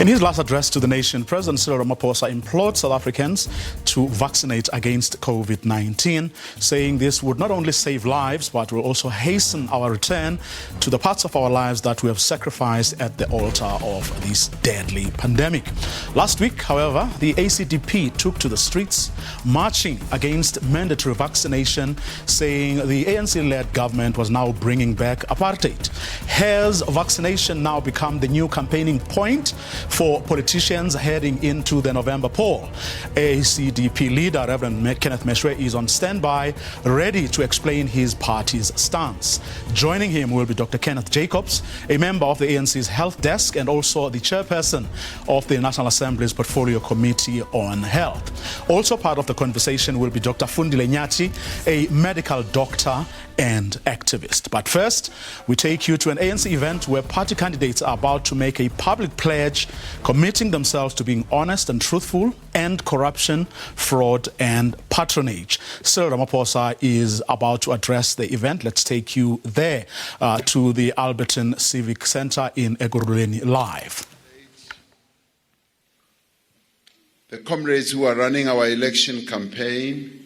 In his last address to the nation, President Cyril Ramaphosa implored South Africans to vaccinate against COVID-19, saying this would not only save lives, but will also hasten our return to the parts of our lives that we have sacrificed at the altar of this deadly pandemic. Last week, however, the ACDP took to the streets, marching against mandatory vaccination, saying the ANC-led government was now bringing back apartheid. Has vaccination now become the new campaigning point for politicians heading into the November poll? ACDP leader Reverend Kenneth Meshwe is on standby, ready to explain his party's stance. Joining him will be Dr. Kenneth Jacobs, a member of the ANC's health desk and also the chairperson of the National Assembly's Portfolio Committee on Health. Also part of the conversation will be Dr. Fundile Nyati, a medical doctor and activist. But first, we take you to an ANC event where party candidates are about to make a public pledge committing themselves to being honest and truthful, end corruption, fraud and patronage. Cyril Ramaphosa is about to address the event. Let's take you there to the Alberton Civic Center in Ekurhuleni live. The comrades who are running our election campaign,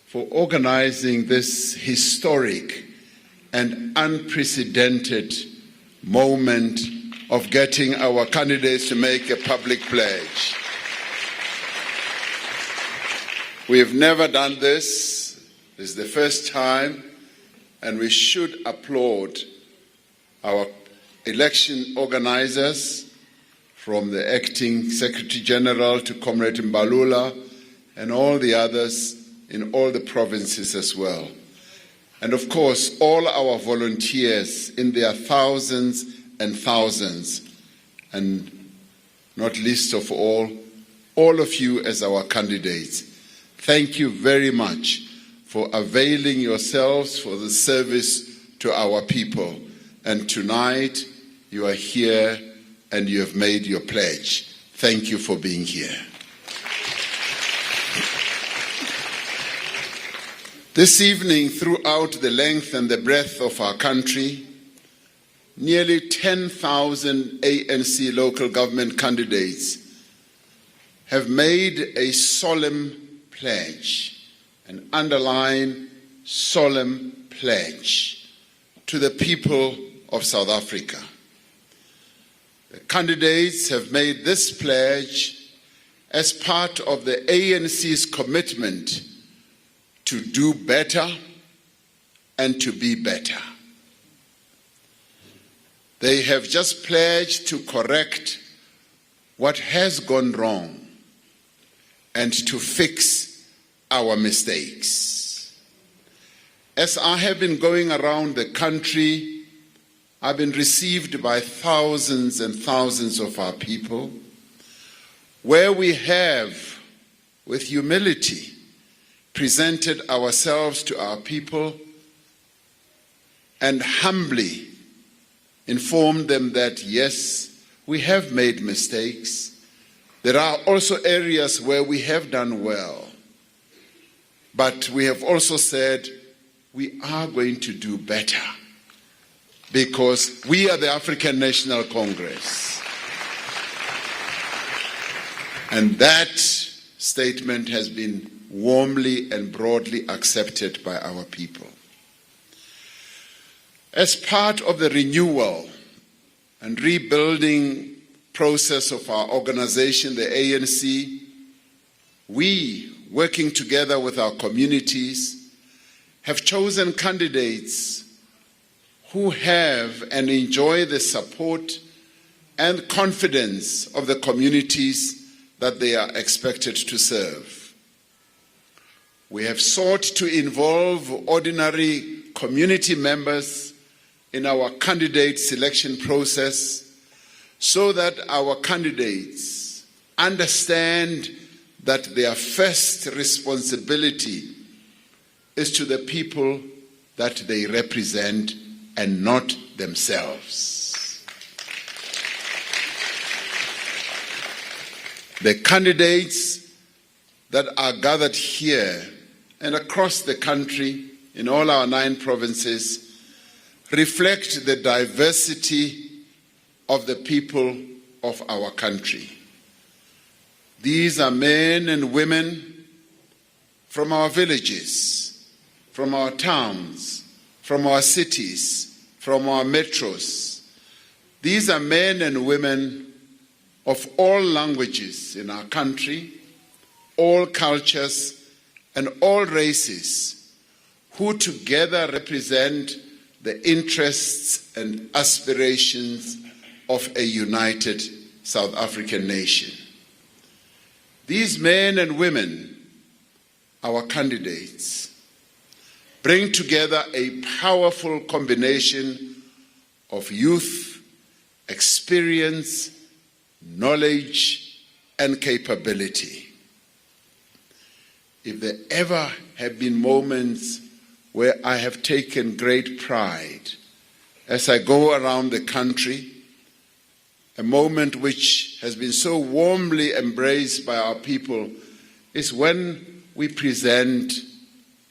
for organizing this historic and unprecedented moment of getting our candidates to make a public pledge. We have never done this. This is the first time, and we should applaud our election organizers, from the acting Secretary General to Comrade Mbalula and all the others in all the provinces as well. And of course, all our volunteers in their thousands and thousands, and not least of all of you as our candidates. Thank you very much for availing yourselves for the service to our people. And tonight, you are here and you have made your pledge. Thank you for being here. This evening, throughout the length and the breadth of our country, nearly 10,000 ANC local government candidates have made a solemn pledge, an underlying solemn pledge to the people of South Africa. The candidates have made this pledge as part of the ANC's commitment to do better and to be better. They have just pledged to correct what has gone wrong and to fix our mistakes. As I have been going around the country, I've been received by thousands and thousands of our people, where we have, with humility, presented ourselves to our people and humbly informed them that yes, we have made mistakes. There are also areas where we have done well, but we have also said we are going to do better because we are the African National Congress. And that statement has been warmly and broadly accepted by our people. As part of the renewal and rebuilding process of our organization, the ANC, we, working together with our communities, have chosen candidates who have and enjoy the support and confidence of the communities that they are expected to serve. We have sought to involve ordinary community members in our candidate selection process so that our candidates understand that their first responsibility is to the people that they represent and not themselves. The candidates that are gathered here and across the country in all our 9 provinces reflect the diversity of the people of our country. These are men and women from our villages, from our towns, from our cities, from our metros. These are men and women of all languages in our country, all cultures, and all races, who together represent the interests and aspirations of a united South African nation. These men and women, our candidates, bring together a powerful combination of youth, experience, knowledge, and capability. If there ever have been moments where I have taken great pride as I go around the country, a moment which has been so warmly embraced by our people, is when we present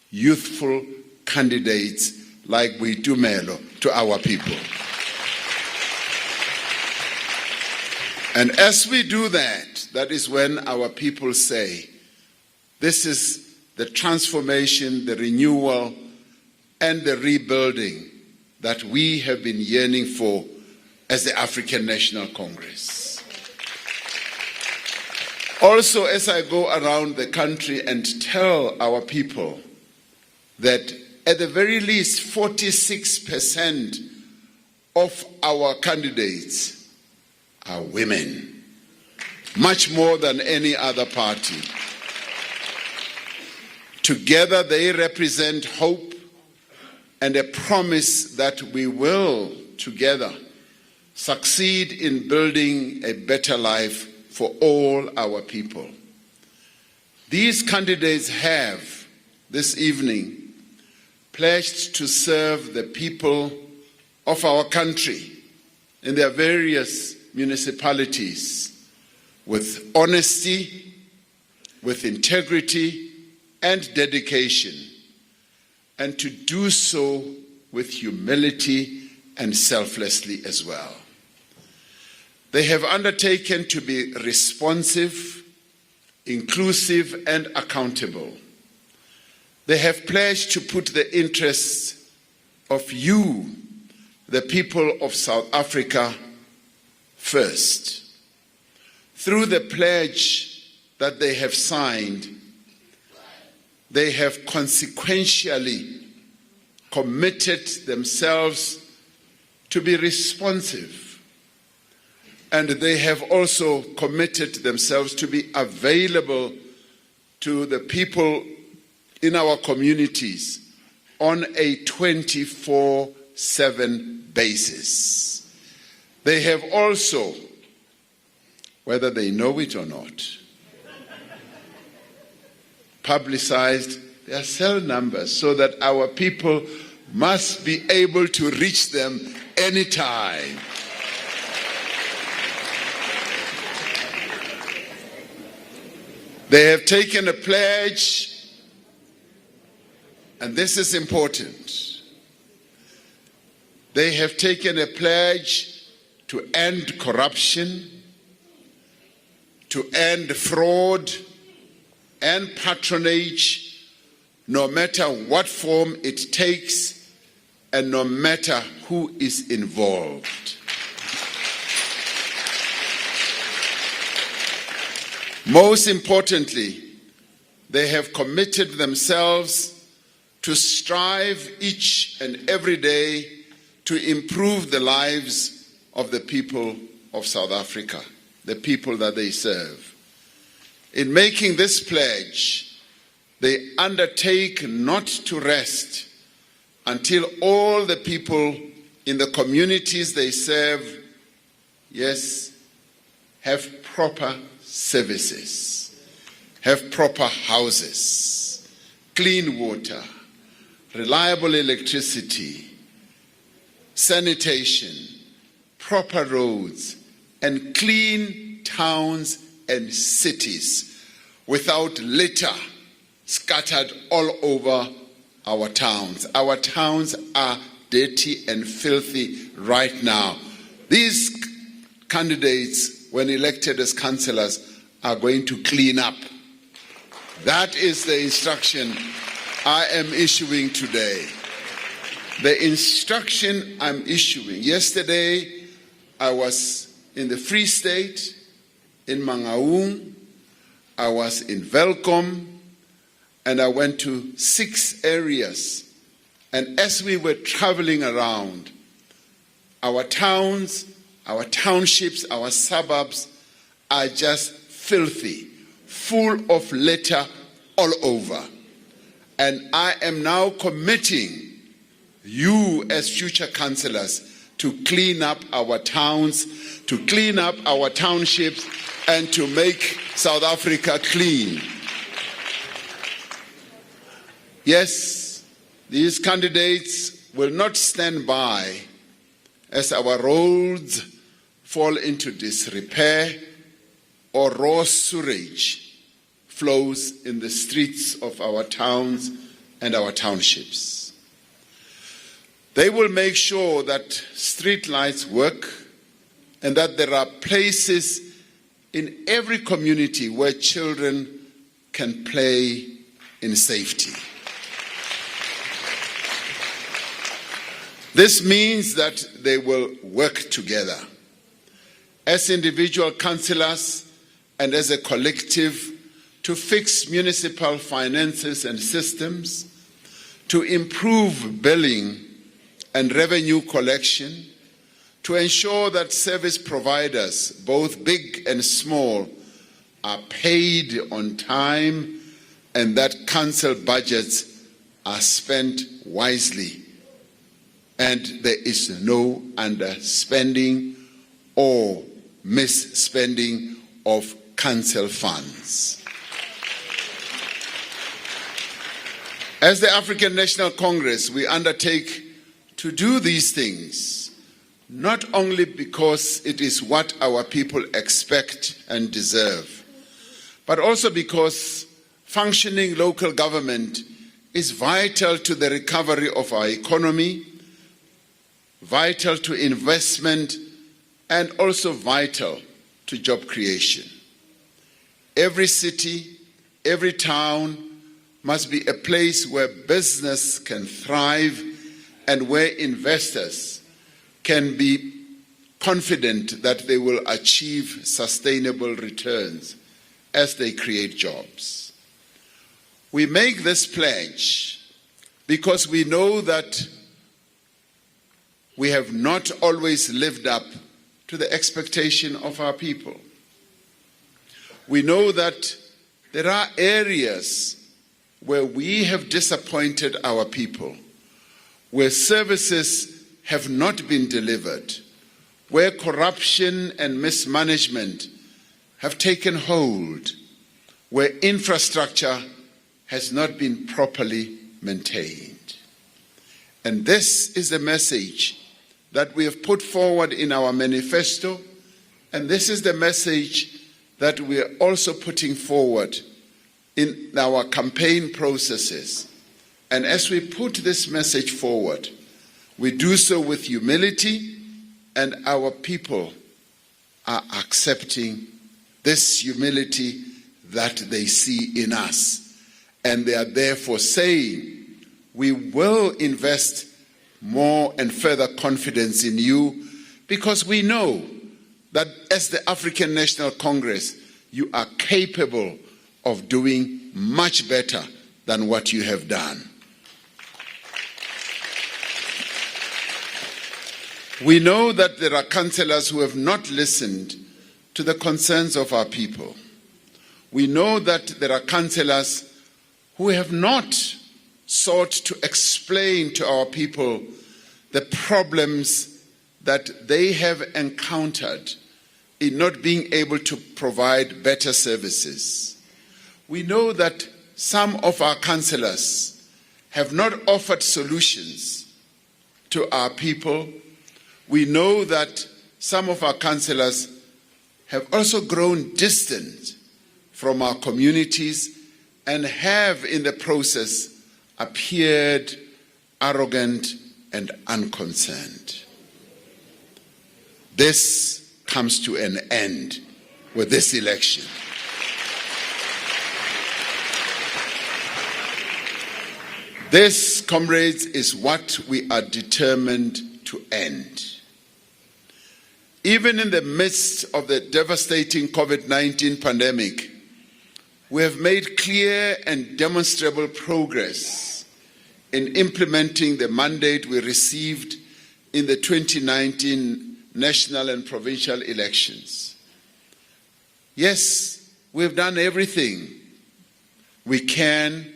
youthful candidates like Boitumelo to our people. And as we do that, that is when our people say, this is the transformation, the renewal, and the rebuilding that we have been yearning for as the African National Congress. Also, as I go around the country and tell our people that at the very least 46% of our candidates are women, much more than any other party. Together they represent hope and a promise that we will together succeed in building a better life for all our people. These candidates have, this evening, pledged to serve the people of our country in their various municipalities with honesty, with integrity, and dedication, and to do so with humility and selflessly as well. They have undertaken to be responsive, inclusive, and accountable. They have pledged to put the interests of you, the people of South Africa, first. Through the pledge that they have signed, they have consequentially committed themselves to be responsive. And they have also committed themselves to be available to the people in our communities on a 24/7 basis. They have also, whether they know it or not, publicized their cell numbers so that our people must be able to reach them anytime. They have taken a pledge, and this is important. They have taken a pledge to end corruption, to end fraud and patronage, no matter what form it takes and no matter who is involved. Most importantly, they have committed themselves to strive each and every day to improve the lives of the people of South Africa, the people that they serve. In making this pledge, they undertake not to rest until all the people in the communities they serve, yes, have proper services, have proper houses, clean water, reliable electricity, sanitation, proper roads, and clean towns and cities without litter scattered all over our towns. Our towns are dirty and filthy right now. These candidates when elected as councillors, are going to clean up. That is the instruction I am issuing today. The instruction I'm issuing. Yesterday, I was in the Free State, in Mangaung, I was in Welkom, and I went to 6 areas. And as we were traveling around, our towns, our townships, our suburbs are just filthy, full of litter all over. And I am now committing you as future councillors to clean up our towns, to clean up our townships, and to make South Africa clean. Yes, these candidates will not stand by as our roads fall into disrepair or raw sewage flows in the streets of our towns and our townships. They will make sure that street lights work and that there are places in every community where children can play in safety. This means that they will work together as individual councillors and as a collective to fix municipal finances and systems, to improve billing and revenue collection, to ensure that service providers, both big and small, are paid on time and that council budgets are spent wisely and there is no underspending or misspending of council funds. As the African National Congress, we undertake to do these things, not only because it is what our people expect and deserve, but also because functioning local government is vital to the recovery of our economy, vital to investment, and also vital to job creation. Every city, every town must be a place where business can thrive and where investors can be confident that they will achieve sustainable returns as they create jobs. We make this pledge because we know that we have not always lived up to the expectation of our people. We know that there are areas where we have disappointed our people, where services have not been delivered, where corruption and mismanagement have taken hold, where infrastructure has not been properly maintained. And this is the message that we have put forward in our manifesto, and this is the message that we are also putting forward in our campaign processes. And as we put this message forward, we do so with humility, and our people are accepting this humility that they see in us. And they are therefore saying, we will invest more and further confidence in you, because we know that as the African National Congress, you are capable of doing much better than what you have done. We know that there are councillors who have not listened to the concerns of our people. We know that there are councillors who have not sought to explain to our people the problems that they have encountered in not being able to provide better services. We know that some of our councillors have not offered solutions to our people. We know that some of our councillors have also grown distant from our communities and have in the process appeared arrogant and unconcerned. This comes to an end with this election. This, comrades, is what we are determined to end. Even in the midst of the devastating COVID-19 pandemic, we have made clear and demonstrable progress in implementing the mandate we received in the 2019 national and provincial elections. Yes, we've done everything we can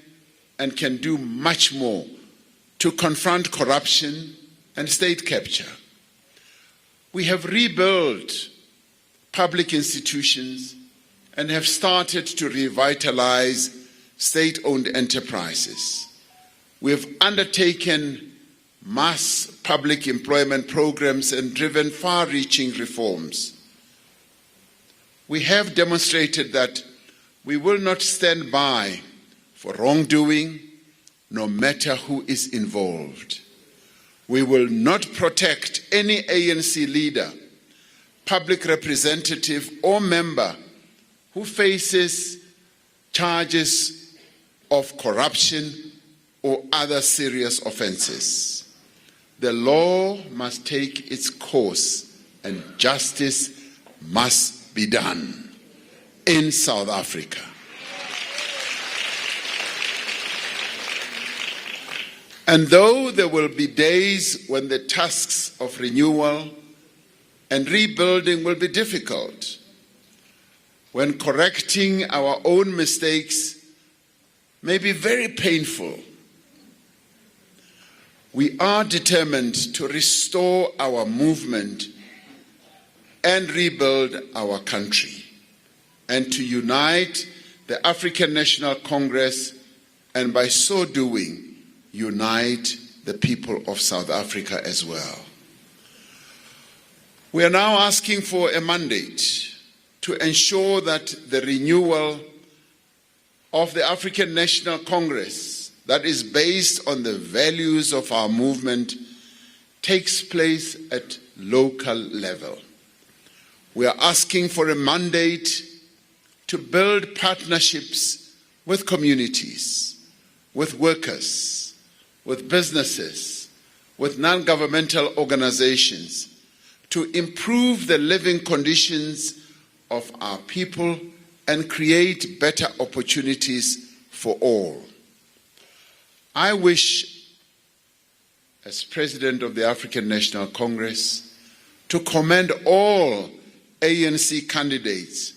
and can do much more to confront corruption and state capture. We have rebuilt public institutions and have started to revitalize state-owned enterprises. We have undertaken mass public employment programs and driven far-reaching reforms. We have demonstrated that we will not stand by for wrongdoing, no matter who is involved. We will not protect any ANC leader, public representative, or member who faces charges of corruption or other serious offenses. The law must take its course and justice must be done in South Africa. And though there will be days when the tasks of renewal and rebuilding will be difficult, when correcting our own mistakes may be very painful, we are determined to restore our movement and rebuild our country, and to unite the African National Congress, and by so doing, unite the people of South Africa as well. We are now asking for a mandate to ensure that the renewal of the African National Congress that is based on the values of our movement takes place at local level. We are asking for a mandate to build partnerships with communities, with workers, with businesses, with non-governmental organizations, to improve the living conditions of our people and create better opportunities for all. I wish, as President of the African National Congress, to commend all ANC candidates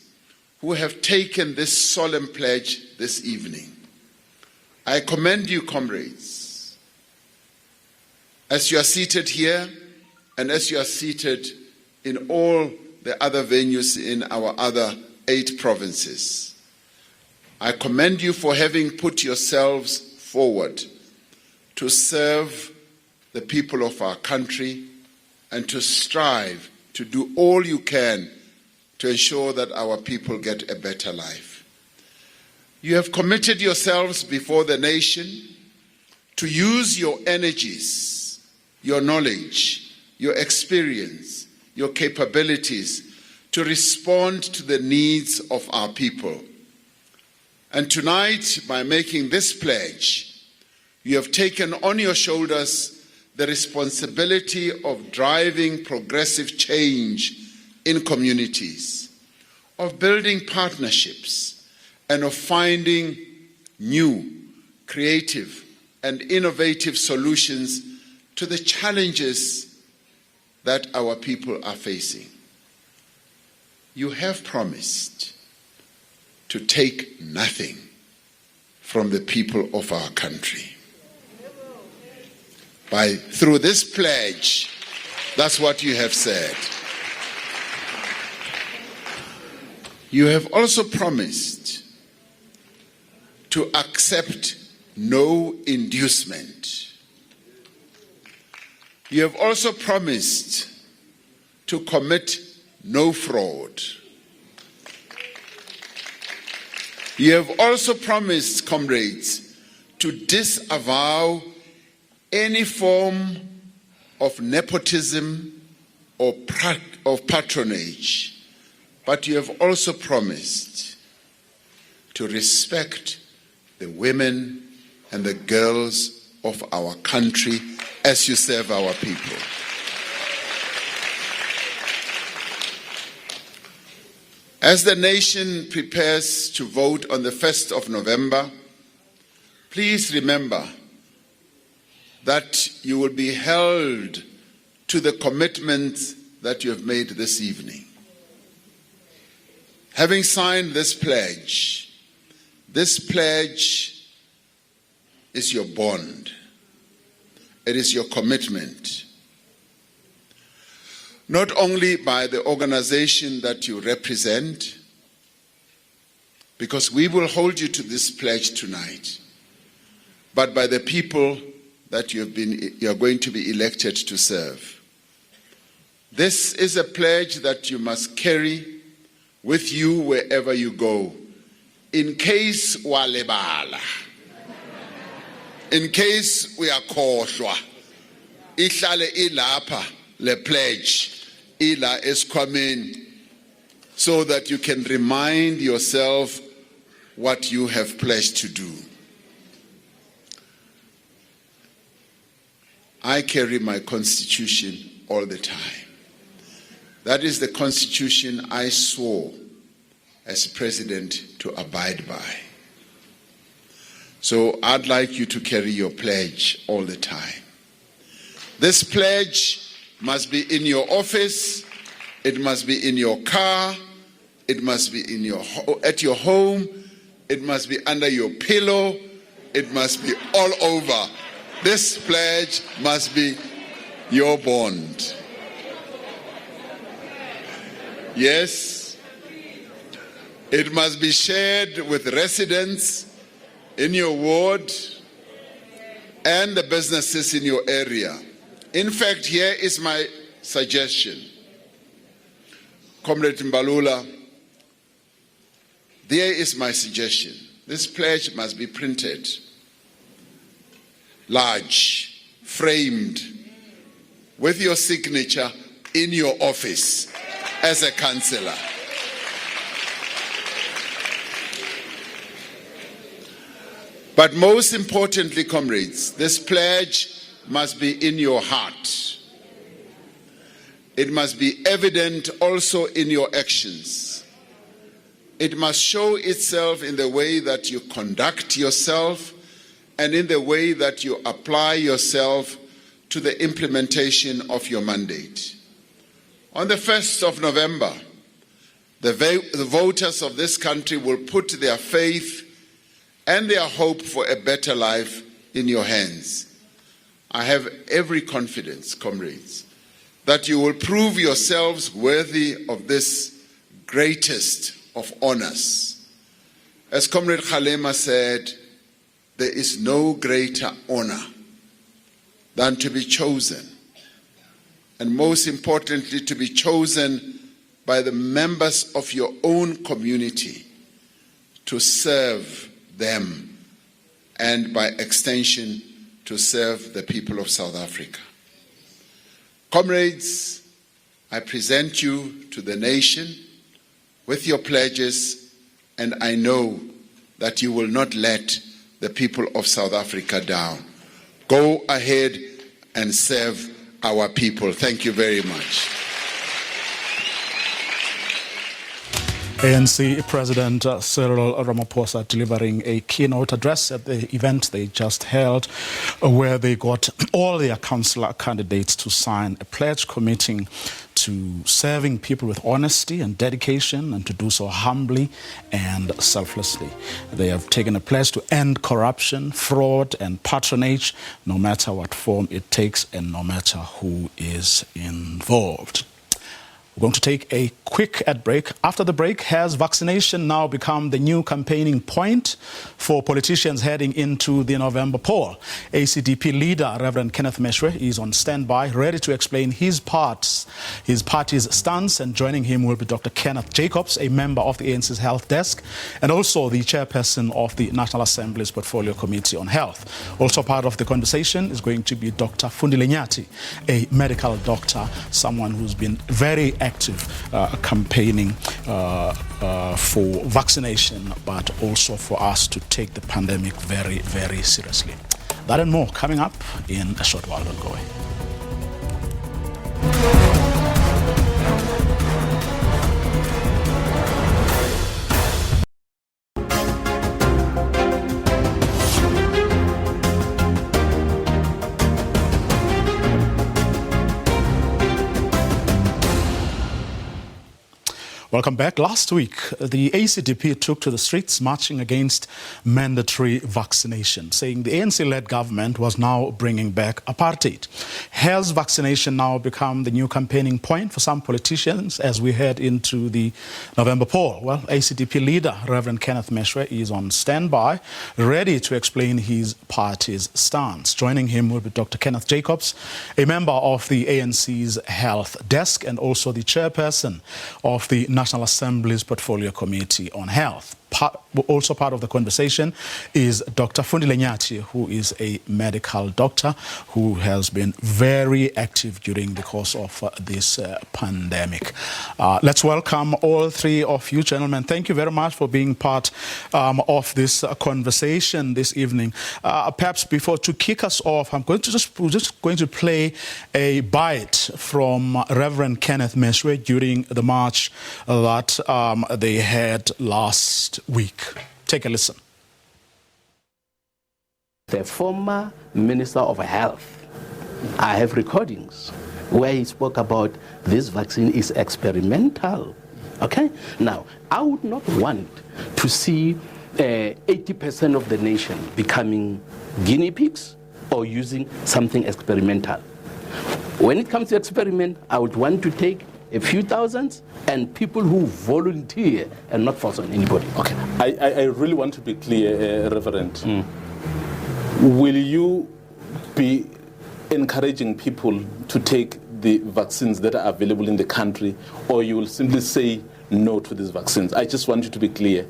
who have taken this solemn pledge this evening. I commend you, comrades, as you are seated here and as you are seated in all the other venues in our other 8 provinces. I commend you for having put yourselves forward to serve the people of our country and to strive to do all you can to ensure that our people get a better life. You have committed yourselves before the nation to use your energies, your knowledge, your experience, your capabilities to respond to the needs of our people. And tonight, by making this pledge, you have taken on your shoulders the responsibility of driving progressive change in communities, of building partnerships, and of finding new, creative, and innovative solutions to the challenges that our people are facing. You have promised to take nothing from the people of our country. Through this pledge, that's what you have said. You have also promised to accept no inducement. You have also promised to commit no fraud. You have also promised, comrades, to disavow any form of nepotism or of patronage, but you have also promised to respect the women and the girls of our country as you serve our people. As the nation prepares to vote on the 1st of November, please remember that you will be held to the commitments that you have made this evening. Having signed this pledge is your bond. It is your commitment. Not only by the organization that you represent, because we will hold you to this pledge tonight, but by the people that you are going to be elected to serve. This is a pledge that you must carry with you wherever you go, in case walebala, in case we are khohlwa, ihlale ilapha le pledge ila esikhwameni, so that you can remind yourself what you have pledged to do. I carry my constitution all the time. That is the constitution I swore as president to abide by. So I'd like you to carry your pledge all the time. This pledge must be in your office, it must be in your car, it must be at your home, it must be under your pillow, it must be all over. This pledge must be your bond. Yes, it must be shared with residents in your ward and the businesses in your area. In fact, here is my suggestion. Comrade Mbalula, there is my suggestion. This pledge must be printed, large, framed, with your signature in your office as a councillor. But most importantly, comrades, this pledge must be in your heart. It must be evident also in your actions. It must show itself in the way that you conduct yourself and in the way that you apply yourself to the implementation of your mandate. On the 1st of November, the voters of this country will put their faith and their hope for a better life in your hands. I have every confidence, comrades, that you will prove yourselves worthy of this greatest of honors. As Comrade Kgalema said, there is no greater honor than to be chosen, and most importantly, to be chosen by the members of your own community to serve them, and by extension, to serve the people of South Africa. Comrades, I present you to the nation with your pledges, and I know that you will not let the people of South Africa down. Go ahead and serve our people. Thank you very much. ANC President Cyril Ramaphosa delivering a keynote address at the event they just held, where they got all their councillor candidates to sign a pledge committing to serving people with honesty and dedication, and to do so humbly and selflessly. They have taken a pledge to end corruption, fraud and patronage, no matter what form it takes and no matter who is involved. We're going to take a quick ad break. After the break, has vaccination now become the new campaigning point for politicians heading into the November poll? ACDP leader Reverend Kenneth Meshwe is on standby, ready to explain his party's stance, and joining him will be Dr. Kenneth Jacobs, a member of the ANC's Health Desk, and also the chairperson of the National Assembly's Portfolio Committee on Health. Also part of the conversation is going to be Dr. Fundile Nyati, a medical doctor, someone who's been very active campaigning for vaccination, but also for us to take the pandemic very, very seriously. That and more coming up in a short while. Don't go away. Welcome back. Last week, the ACDP took to the streets marching against mandatory vaccination, saying the ANC-led government was now bringing back apartheid. Has vaccination now become the new campaigning point for some politicians as we head into the November poll? Well, ACDP leader Reverend Kenneth Meshwe is on standby, ready to explain his party's stance. Joining him will be Dr. Kenneth Jacobs, a member of the ANC's Health Desk and also the chairperson of the National Assembly's Portfolio Committee on Health. Also part of the conversation is Dr. Fundile Nyati, who is a medical doctor who has been very active during the course of this pandemic. Let's welcome all three of you, gentlemen. Thank you very much for being part of this conversation this evening. Perhaps before to kick us off, I'm going to just going to play a bite from Reverend Kenneth Meshwe during the march that they had last week. Take a listen. The former Minister of Health, I have recordings where he spoke about this vaccine is experimental. Okay? Now, I would not want to see 80% of the nation becoming guinea pigs or using something experimental. When it comes to experiment, I would want to take a few thousands and people who volunteer and not force on anybody. Okay, I really want to be clear, Reverend. Will you be encouraging people to take the vaccines that are available in the country, or you will simply say no to these vaccines? I just want you to be clear.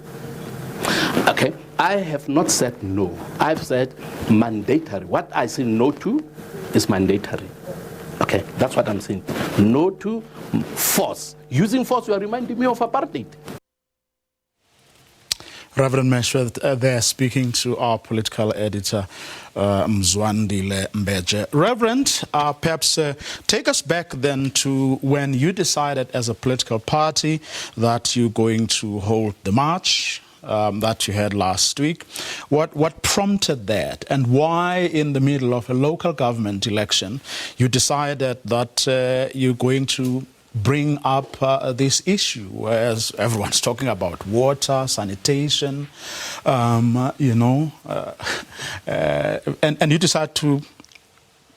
Okay, I have not said no. I've said mandatory. What I say no to is mandatory. Okay, that's what I'm saying. No to force. Using force, you are reminding me of apartheid. Reverend Meshwe there speaking to our political editor, Mzwandile Mbeje. Reverend, perhaps take us back then to when you decided as a political party that you're going to hold the march that you had last week. What prompted that, and why in the middle of a local government election you decided that you're going to bring up this issue, whereas everyone's talking about water, sanitation, and you decide to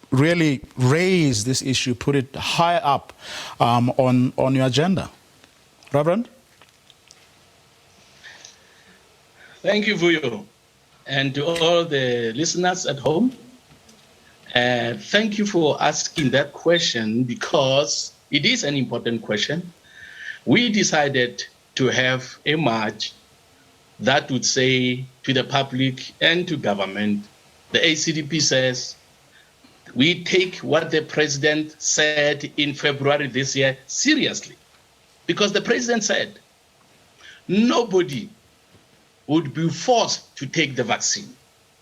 really raise this issue, put it high up on your agenda. Reverend? Thank you, Vuyo, and to all the listeners at home. Thank you for asking that question, because it is an important question. We decided to have a march that would say to the public and to government, the ACDP says, we take what the president said in February this year seriously. Because the president said, nobody would be forced to take the vaccine.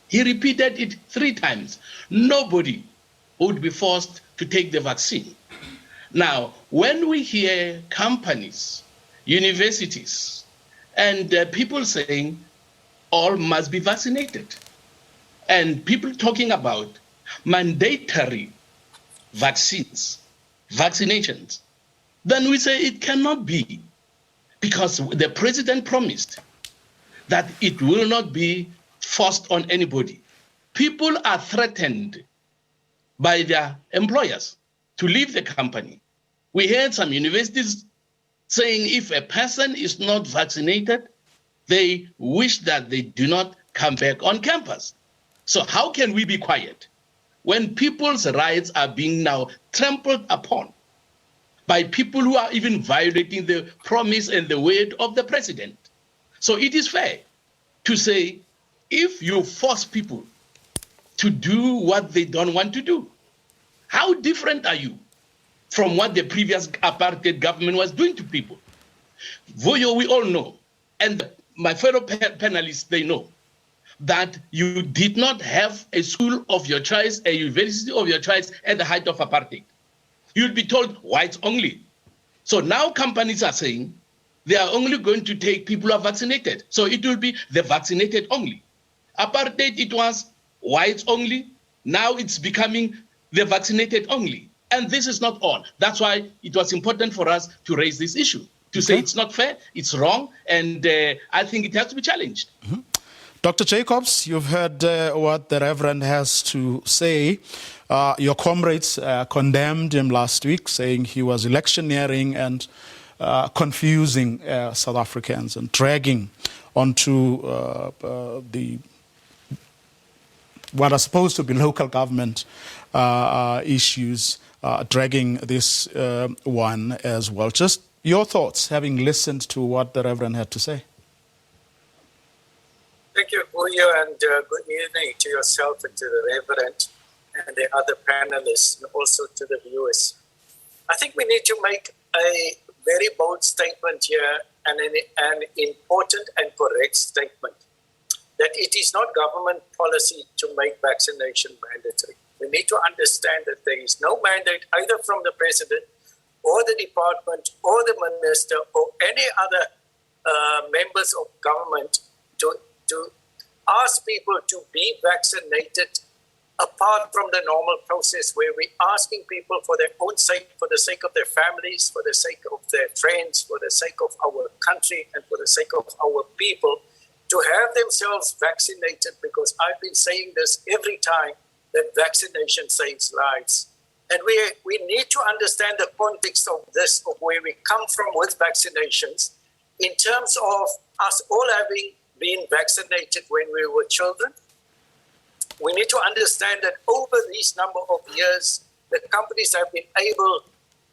He repeated it 3 times. Nobody would be forced to take the vaccine. Now, when we hear companies, universities, and people saying all must be vaccinated, and people talking about mandatory vaccinations, then we say it cannot be, because the president promised that it will not be forced on anybody. People are threatened by their employers to leave the company. We heard some universities saying if a person is not vaccinated, they wish that they do not come back on campus. So how can we be quiet when people's rights are being now trampled upon by people who are even violating the promise and the word of the president? So it is fair to say, if you force people to do what they don't want to do, how different are you from what the previous apartheid government was doing to people. Vuyo, we all know, and my fellow panelists, they know, that you did not have a school of your choice, a university of your choice at the height of apartheid. You'd be told whites only. So now companies are saying they are only going to take people who are vaccinated. So it will be the vaccinated only. Apartheid, it was whites only. Now it's becoming the vaccinated only. And this is not all. That's why it was important for us to raise this issue, to say it's not fair, it's wrong, and I think it has to be challenged. Mm-hmm. Dr. Jacobs, you've heard what the Reverend has to say. Your comrades condemned him last week, saying he was electioneering and confusing South Africans and dragging onto what are supposed to be local government issues, dragging this one as well. Just your thoughts, having listened to what the Reverend had to say. Thank you, Vuyo, and good evening to yourself and to the Reverend and the other panelists, and also to the viewers. I think we need to make a very bold statement here, and an important and correct statement, that it is not government policy to make vaccination mandatory. We need to understand that there is no mandate either from the President or the Department or the Minister or any other members of government to ask people to be vaccinated apart from the normal process where we're asking people for their own sake, for the sake of their families, for the sake of their friends, for the sake of our country and for the sake of our people to have themselves vaccinated, because I've been saying this every time that vaccination saves lives. And we need to understand the context of this, of where we come from with vaccinations, in terms of us all having been vaccinated when we were children. We need to understand that over these number of years, the companies have been able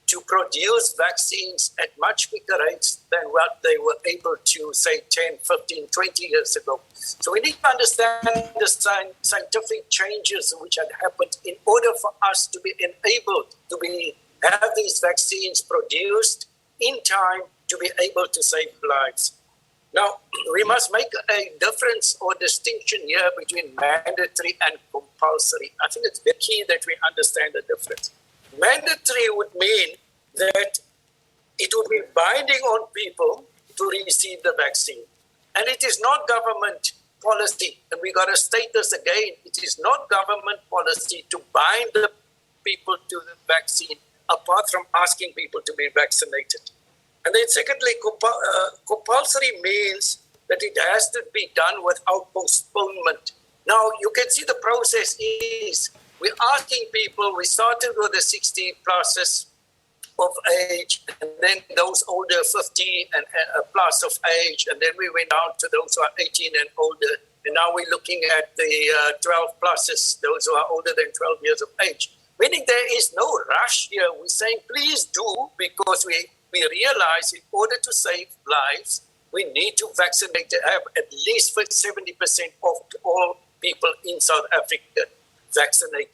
to produce vaccines at much quicker rates than what they were able to, say, 10, 15, 20 years ago. So we need to understand the scientific changes which had happened in order for us to be enabled to have these vaccines produced in time to be able to save lives. Now, we must make a difference or distinction here between mandatory and compulsory. I think it's very key that we understand the difference. Mandatory would mean that it would be binding on people to receive the vaccine. And it is not government policy, and we got to state this again, it is not government policy to bind the people to the vaccine apart from asking people to be vaccinated. And then secondly, compulsory means that it has to be done without postponement. Now, you can see the process is, we're asking people, we started with the 60 pluses of age, and then those older 50 and plus of age, and then we went down to those who are 18 and older, and now we're looking at the 12 pluses, those who are older than 12 years of age. Meaning there is no rush here. We're saying, please do, because we realize in order to save lives, we need to vaccinate, have at least 70% of all people in South Africa vaccinated.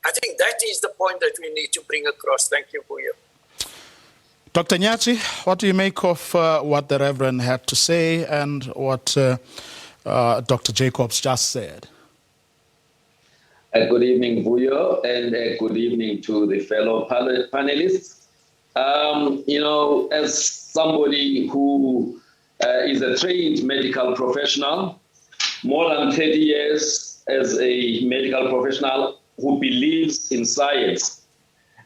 I think that is the point that we need to bring across. Thank you, Vuyo. Dr. Nyathi, what do you make of what the Reverend had to say and what Dr. Jacobs just said? Good evening, Vuyo, and good evening to the fellow panelists. As somebody who is a trained medical professional, more than 30 years as a medical professional who believes in science,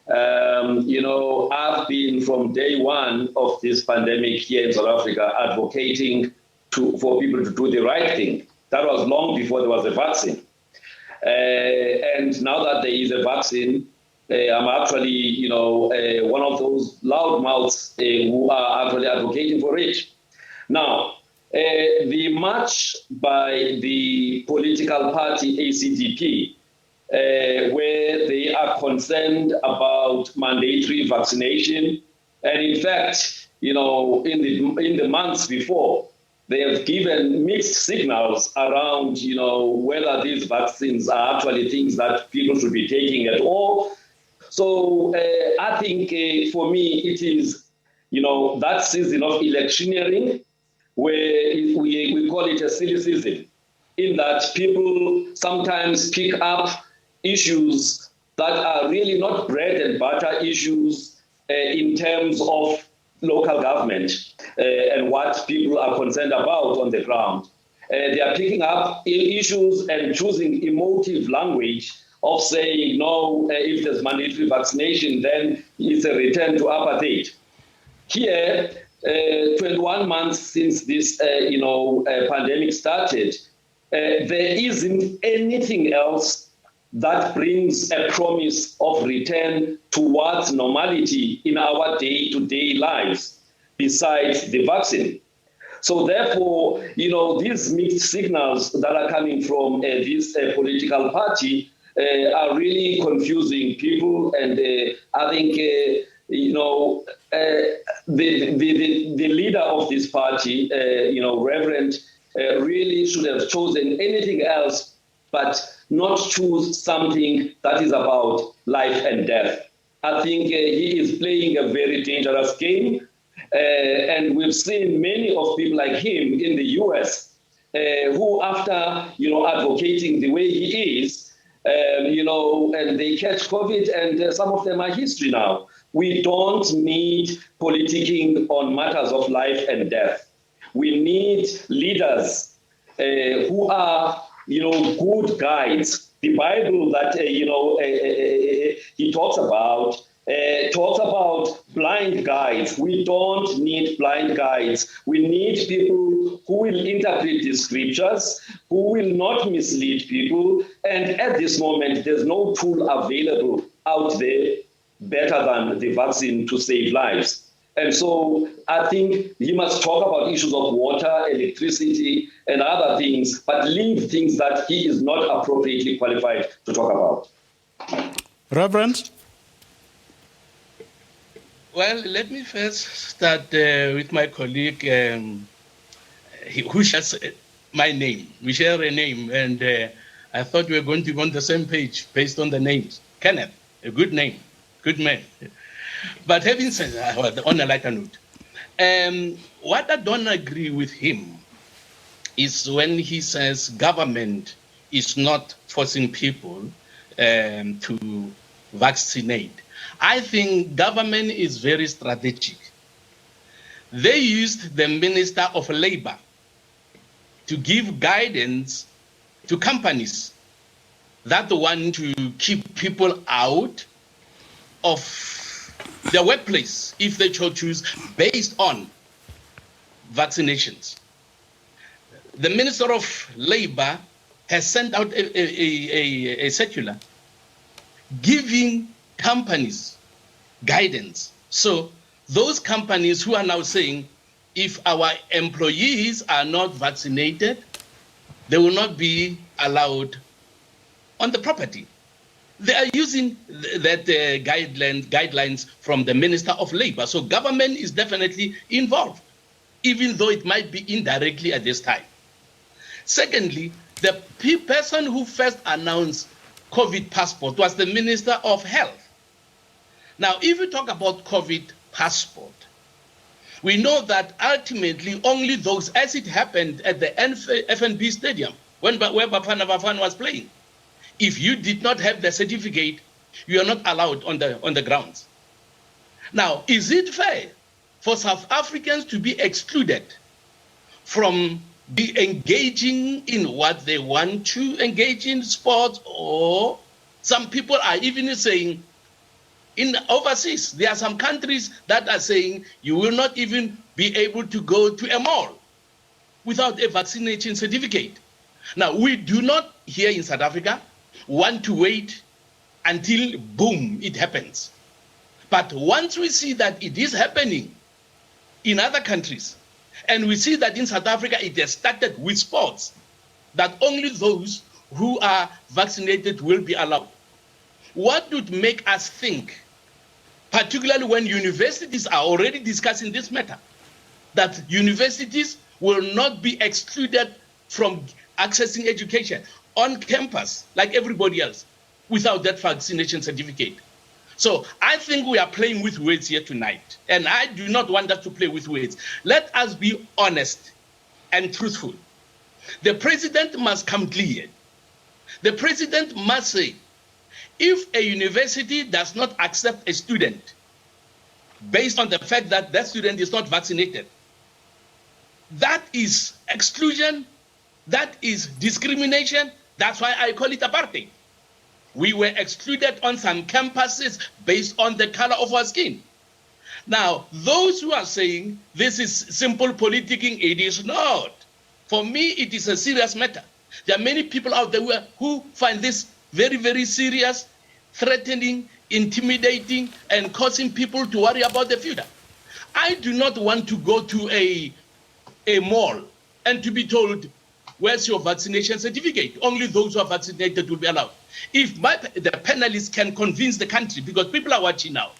I've been from day one of this pandemic here in South Africa advocating for people to do the right thing. That was long before there was a vaccine. And now that there is a vaccine, I'm actually, one of those loudmouths who are actually advocating for it. Now, the march by the political party ACDP, where they are concerned about mandatory vaccination, and in fact, in the months before, they have given mixed signals around, whether these vaccines are actually things that people should be taking at all, So I think for me it is, that season of electioneering where we call it a silly season, in that people sometimes pick up issues that are really not bread and butter issues in terms of local government and what people are concerned about on the ground. They are picking up issues and choosing emotive language of saying, no, if there's mandatory vaccination, then it's a return to apartheid. Here, 21 months since this pandemic started, there isn't anything else that brings a promise of return towards normality in our day-to-day lives besides the vaccine. So therefore, these mixed signals that are coming from this political party are really confusing people, and I think the leader of this party, Reverend, really should have chosen anything else but not choose something that is about life and death. I think he is playing a very dangerous game, and we've seen many of people like him in the US who, after advocating the way he is, and they catch COVID, and some of them are history now. We don't need politicking on matters of life and death. We need leaders who are, good guides. The Bible that, he talks about blind guides. We don't need blind guides. We need people who will interpret the scriptures, who will not mislead people. And at this moment, there's no tool available out there better than the vaccine to save lives. And so I think he must talk about issues of water, electricity, and other things, but leave things that he is not appropriately qualified to talk about. Reverend? Well, let me first start with my colleague who shares my name. We share a name, and I thought we were going to be on the same page based on the names. Kenneth, a good name, good man. But having said that, on a lighter note, what I don't agree with him is when he says government is not forcing people to vaccinate. I think government is very strategic. They used the Minister of Labor to give guidance to companies that want to keep people out of their workplace if they choose based on vaccinations. The Minister of Labor has sent out a circular giving companies guidance. So those companies who are now saying, if our employees are not vaccinated, they will not be allowed on the property. They are using that guidelines from the Minister of Labor. So government is definitely involved, even though it might be indirectly at this time. Secondly, the person who first announced COVID passport was the Minister of Health. Now, if you talk about COVID passport, we know that ultimately only those, as it happened at the FNB Stadium, where Bafana Bafana was playing, if you did not have the certificate, you are not allowed on the grounds. Now, is it fair for South Africans to be excluded from engaging in what they want to engage in, sports, or some people are even saying, in overseas, there are some countries that are saying you will not even be able to go to a mall without a vaccination certificate. Now, we do not here in South Africa want to wait until boom, it happens. But once we see that it is happening in other countries, and we see that in South Africa it has started with sports, that only those who are vaccinated will be allowed. What would make us think, particularly when universities are already discussing this matter, that universities will not be excluded from accessing education on campus like everybody else without that vaccination certificate? So I think we are playing with words here tonight, and I do not want us to play with words. Let us be honest and truthful. The president must come clear. The president must say, if a university does not accept a student based on the fact that that student is not vaccinated, that is exclusion, that is discrimination. That's why I call it apartheid. We were excluded on some campuses based on the color of our skin. Now, those who are saying this is simple politicking, it is not. For me, it is a serious matter. There are many people out there who find this very, very serious, threatening, intimidating, and causing people to worry about the future. I do not want to go to a mall and to be told, where's your vaccination certificate? Only those who are vaccinated will be allowed. If the panelists can convince the country, because people are watching now,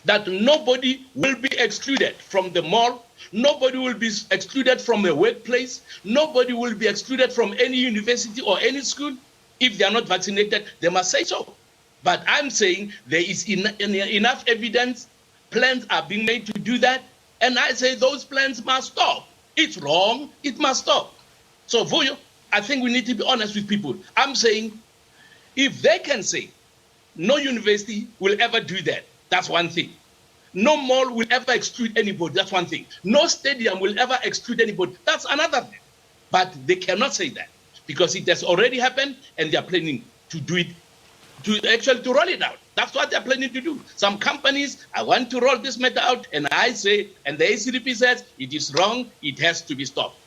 that nobody will be excluded from the mall, nobody will be excluded from a workplace, nobody will be excluded from any university or any school. If they are not vaccinated, they must say so. But I'm saying there is enough evidence, plans are being made to do that, and I say those plans must stop. It's wrong, it must stop. So, Vuyo, I think we need to be honest with people. I'm saying, if they can say, no university will ever do that, that's one thing. No mall will ever exclude anybody, that's one thing. No stadium will ever exclude anybody, that's another thing. But they cannot say that, because it has already happened, and they are planning to do it, to roll it out. That's what they're planning to do. Some companies, I want to roll this matter out, and I say, and the ACDP says, it is wrong, it has to be stopped.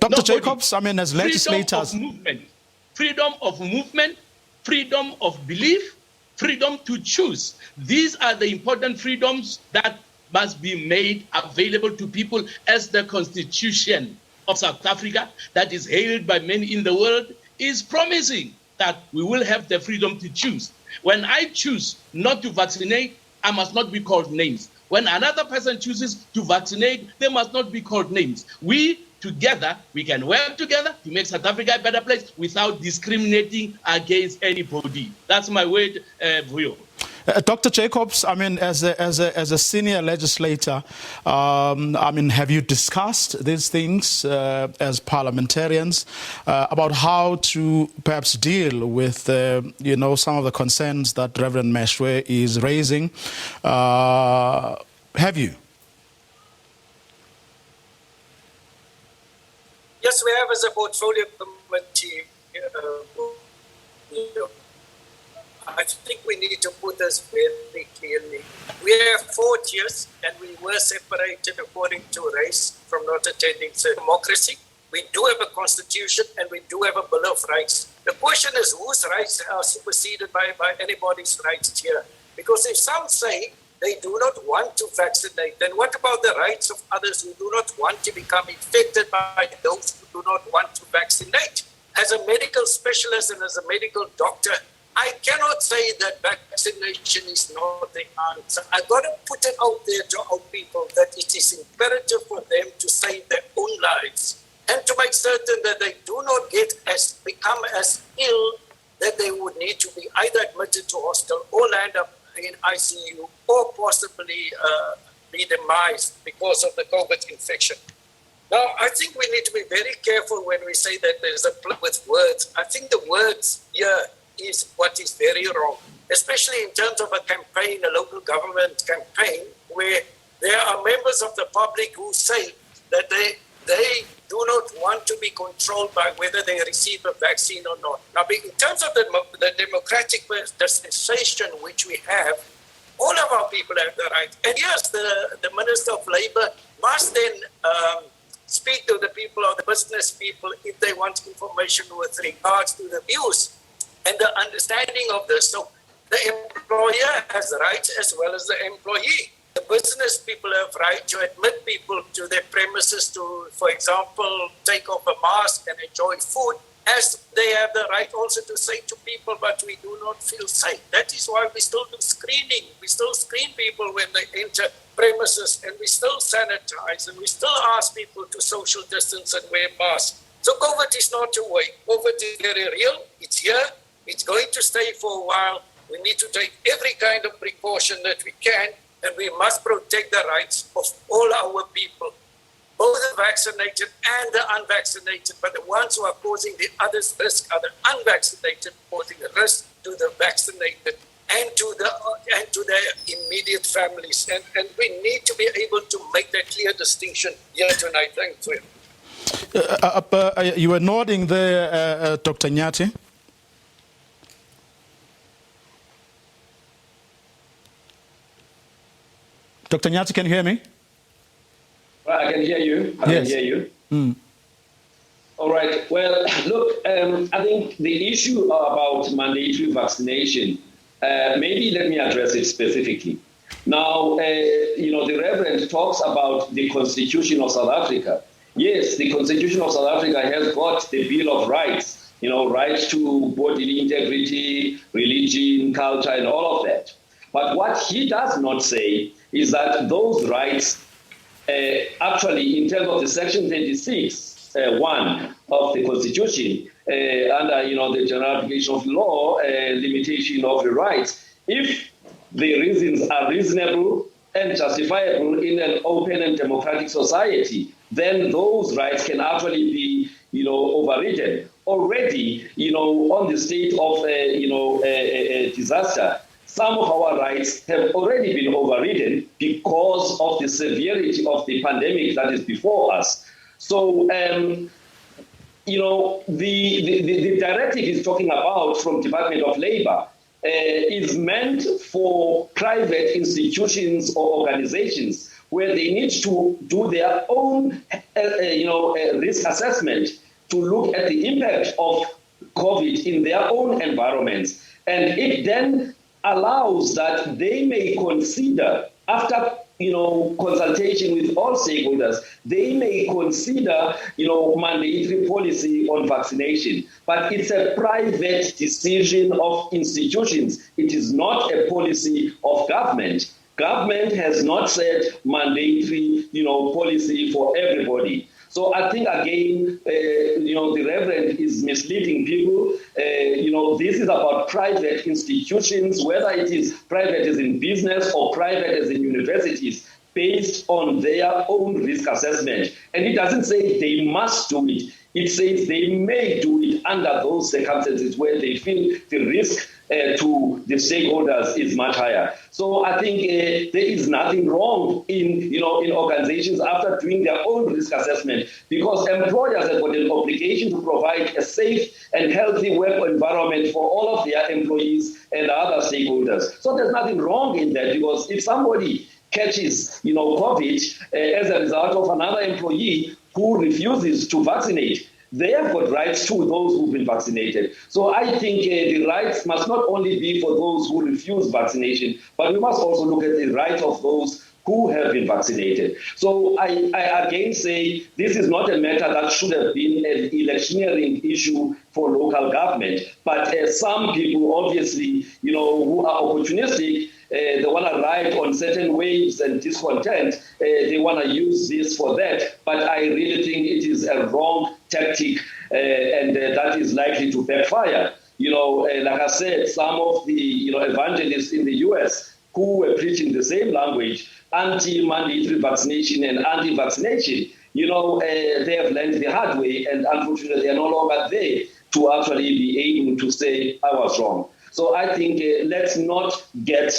Dr. Jacobs, I mean, as legislators... Freedom of movement, freedom of belief, freedom to choose. These are the important freedoms that must be made available to people as the Constitution of South Africa, that is hailed by many in the world, is promising that we will have the freedom to choose. When I choose not to vaccinate, I must not be called names. When another person chooses to vaccinate, they must not be called names. We together, we can work together to make South Africa a better place without discriminating against anybody. That's my word, Vuyo. Dr. Jacobs, I mean, as a senior legislator, I mean, have you discussed these things as parliamentarians about how to perhaps deal with, you know, some of the concerns that Reverend Meshwe is raising? Have you? Yes, we have as a portfolio committee. I think we need to put this very clearly. We have 4 tiers, and we were separated according to race from not attending democracy. We do have a constitution, and we do have a Bill of Rights. The question is whose rights are superseded by anybody's rights here? Because if some say they do not want to vaccinate, then what about the rights of others who do not want to become infected by those who do not want to vaccinate? As a medical specialist and as a medical doctor, I cannot say that vaccination is not the answer. I've got to put it out there to our people that it is imperative for them to save their own lives and to make certain that they do not become as ill that they would need to be either admitted to hospital or land up in ICU or possibly be demised because of the COVID infection. Now, I think we need to be very careful when we say that there's a play with words. I think the words here is what is very wrong, especially in terms of a campaign, a local government campaign, where there are members of the public who say that they do not want to be controlled by whether they receive a vaccine or not. Now, in terms of the democratic dispensation which we have, all of our people have the right. And yes, the Minister of Labour must then speak to the people or the business people if they want information with regards to the views and the understanding of this. So the employer has rights as well as the employee. The business people have right to admit people to their premises to, for example, take off a mask and enjoy food, as they have the right also to say to people, but we do not feel safe. That is why we still do screening. We still screen people when they enter premises, and we still sanitize, and we still ask people to social distance and wear masks. So COVID is not away. COVID is very real. It's here. It's going to stay for a while. We need to take every kind of precaution that we can, and we must protect the rights of all our people, both the vaccinated and the unvaccinated. But the ones who are causing the others risk are the unvaccinated, causing the risk to the vaccinated and to their immediate families. And we need to be able to make that clear distinction here tonight. Thank you. You were nodding there, Dr. Nyati. Dr. Nyati, can you hear me? I can hear you. I Yes. can hear you. All right. Well, look, I think the issue about mandatory vaccination, maybe let me address it specifically. Now, the Reverend talks about the Constitution of South Africa. Yes, the Constitution of South Africa has got the Bill of Rights, rights to bodily integrity, religion, culture, and all of that. But what he does not say is that those rights, actually, in terms of the Section 26(1) of the Constitution, under the general application of law, limitation of the rights, if the reasons are reasonable and justifiable in an open and democratic society, then those rights can actually be, overridden. Already, on the state of a disaster, some of our rights have already been overridden because of the severity of the pandemic that is before us. So, the directive is talking about from Department of Labor is meant for private institutions or organizations where they need to do their own, risk assessment to look at the impact of COVID in their own environments. And it then allows that they may consider, after consultation with all stakeholders, they may consider, mandatory policy on vaccination. But it's a private decision of institutions. It is not a policy of government. Government has not said mandatory, policy for everybody. So I think, again, the Reverend is misleading people. This is about private institutions, whether it is private as in business or private as in universities, based on their own risk assessment. And it doesn't say they must do it. It says they may do it under those circumstances where they feel the risk to the stakeholders is much higher. So I think there is nothing wrong in organizations after doing their own risk assessment, because employers have got an obligation to provide a safe and healthy work environment for all of their employees and other stakeholders. So there's nothing wrong in that, because if somebody catches COVID as a result of another employee who refuses to vaccinate, they have got rights to those who've been vaccinated. So I think the rights must not only be for those who refuse vaccination, but we must also look at the rights of those who have been vaccinated. So I again say this is not a matter that should have been an electioneering issue for local government. But some people, obviously, who are opportunistic, they want to ride on certain waves and discontent. They want to use this for that. But I really think it is a wrong tactic, and that is likely to backfire. Like I said, some of the evangelists in the US who were preaching the same language, anti-mandatory vaccination and anti-vaccination, they have learned the hard way, and unfortunately they are no longer there to actually be able to say, I was wrong. So I think let's not get,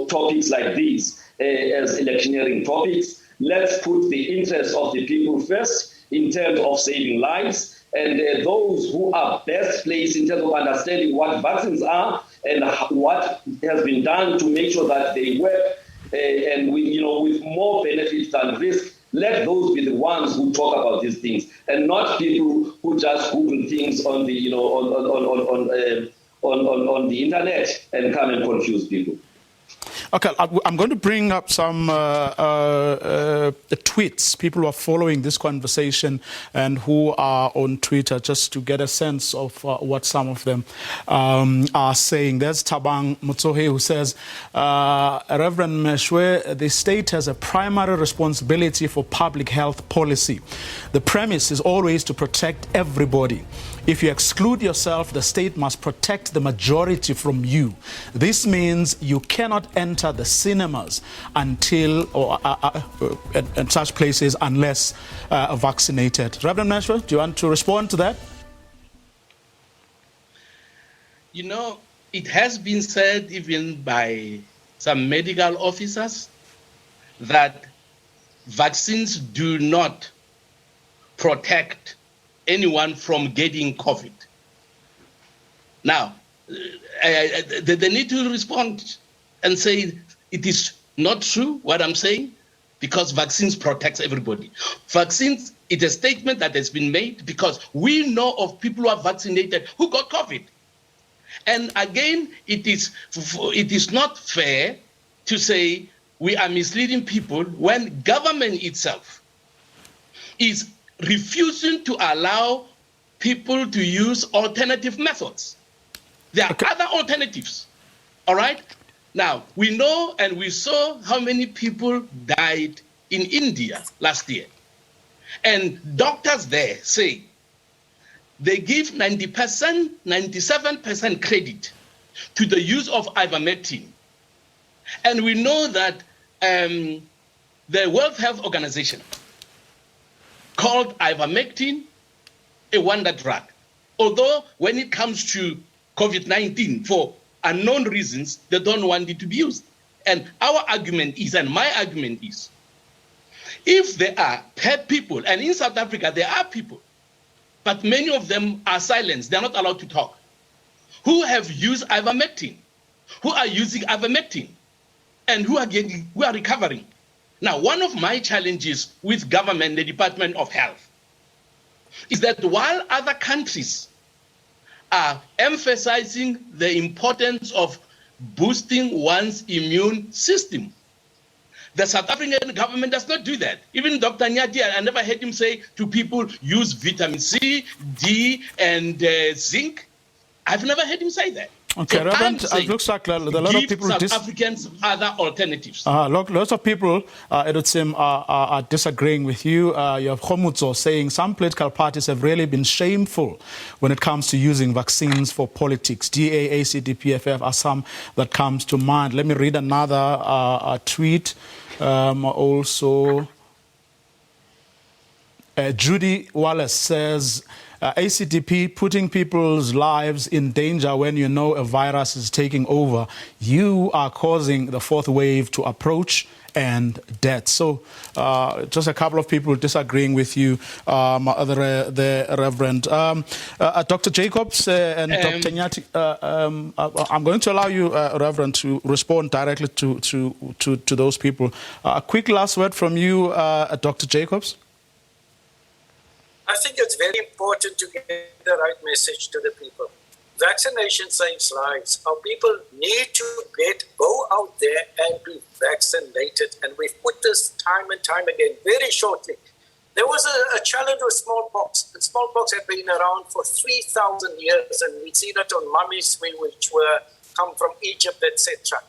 topics like these as electioneering topics. Let's put the interests of the people first in terms of saving lives, and those who are best placed in terms of understanding what vaccines are and what has been done to make sure that they work and with more benefits than risk. Let those be the ones who talk about these things, and not people who just Google things on the on the internet and come and confuse people. Okay, I'm going to bring up some tweets, people who are following this conversation and who are on Twitter, just to get a sense of what some of them are saying. There's Tabang Mutsohe, who says, Reverend Meshwe, the state has a primary responsibility for public health policy. The premise is always to protect everybody. If you exclude yourself, the state must protect the majority from you. This means you cannot enter the cinemas until or in such places unless vaccinated. Reverend Meshwa, do you want to respond to that? You know, it has been said even by some medical officers that vaccines do not protect anyone from getting COVID. Now, they need to respond and say it is not true what I'm saying, because vaccines protects everybody. Vaccines, it's a statement that has been made because we know of people who are vaccinated who got COVID. And again, it is not fair to say we are misleading people when government itself is refusing to allow people to use alternative methods. There are other alternatives, all right? Now, we know and we saw how many people died in India last year. And doctors there say they give 90%, 97% credit to the use of ivermectin. And we know that the World Health Organization called ivermectin a wonder drug. Although when it comes to COVID-19, for unknown reasons, they don't want it to be used. And our argument is, and my argument is, if there are people, and in South Africa there are people, but many of them are silenced, they're not allowed to talk, who have used ivermectin, who are using ivermectin, and who are recovering. Now, one of my challenges with government, the Department of Health, is that while other countries are emphasizing the importance of boosting one's immune system, the South African government does not do that. Even Dr. Nyati, I never heard him say to people, use vitamin C, D, and zinc. I've never heard him say that. Okay, So Reverend, it looks like a lot of people... South Africans other alternatives. Lots of people, it would seem, are disagreeing with you. You have Khomutso saying some political parties have really been shameful when it comes to using vaccines for politics. DA, ACD, PFF are some that comes to mind. Let me read another tweet. Also, Judy Wallace says, ACDP putting people's lives in danger when you know a virus is taking over. You are causing the fourth wave to approach and death. So just a couple of people disagreeing with you, the Reverend. Dr. Jacobs and Dr. Nyati, I'm going to allow you, Reverend, to respond directly to those people. A quick last word from you, Dr. Jacobs. I think it's very important to get the right message to the people. Vaccination saves lives. Our people need to go out there and be vaccinated. And we've put this time and time again. Very shortly, there was a challenge with smallpox. And smallpox had been around for 3,000 years. And we see that on mummies which come from Egypt, etc.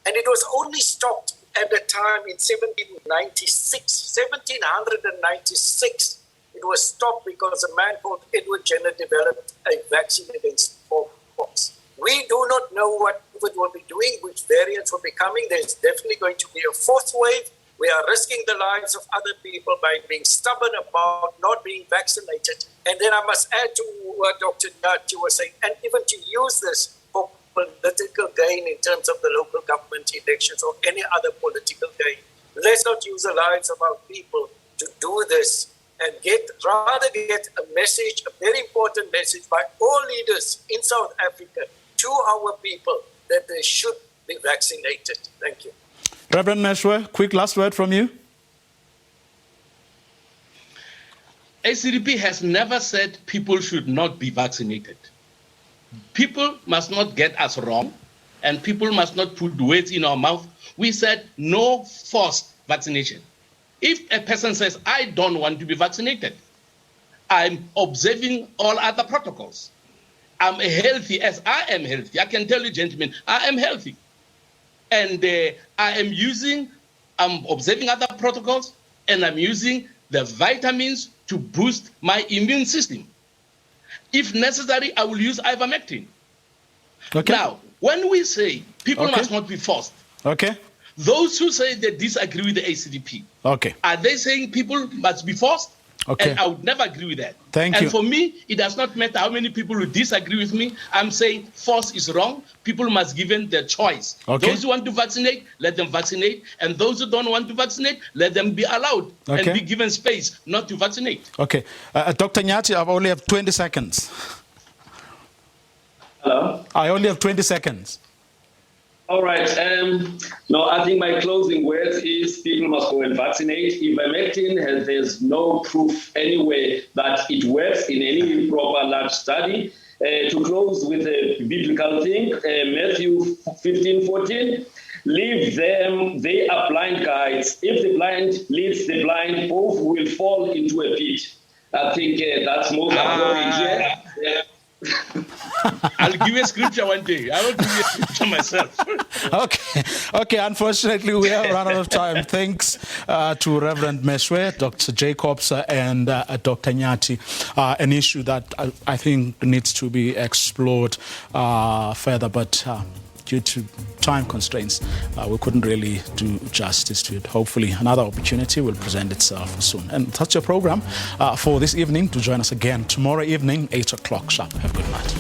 And it was only stopped at the time in 1796. It was stopped because a man called Edward Jenner developed a vaccine against smallpox. We do not know what it will be doing, which variants will be coming. There's definitely going to be a fourth wave. We are risking the lives of other people by being stubborn about not being vaccinated. And then I must add to what Dr. Nyati was saying, and even to use this for political gain in terms of the local government elections or any other political gain. Let's not use the lives of our people to do this, and rather get a message, a very important message by all leaders in South Africa to our people that they should be vaccinated. Thank you. Reverend Meshwa, quick last word from you. ACDP has never said people should not be vaccinated. People must not get us wrong, and people must not put words in our mouth. We said no forced vaccination. If a person says, I don't want to be vaccinated, I'm observing all other protocols. I'm healthy as I am healthy. I can tell you, gentlemen, I am healthy. And I'm observing other protocols, and I'm using the vitamins to boost my immune system. If necessary, I will use ivermectin. Okay. Now, when we say people Okay. must not be forced, Okay. those who say they disagree with the ACDP, Okay. are they saying people must be forced? Okay. And I would never agree with that. Thank and you. for me, it does not matter how many people who disagree with me. I'm saying force is wrong. People must be given their choice. Okay. Those who want to vaccinate, let them vaccinate. And those who don't want to vaccinate, let them be allowed Okay. and be given space not to vaccinate. Okay. Dr. Nyati, I only have 20 seconds. Hello? I only have 20 seconds. All right. No, I think my closing words is people must go and vaccinate. Ivermectin, there's no proof anywhere that it works in any proper large study. To close with a biblical thing, Matthew 15:14, leave them, they are blind guides. If the blind leads the blind, both will fall into a pit. I think that's most appropriate here. I'll give you a scripture one day. I will give you a scripture myself. Okay. Okay. Unfortunately, we have run out of time. Thanks to Reverend Meswe, Dr. Jacobs, and Dr. Nyati. An issue that I think needs to be explored further, but due to time constraints, we couldn't really do justice to it. Hopefully, another opportunity will present itself soon. And that's your program for this evening. To join us again tomorrow evening, 8 o'clock sharp. Have a good night.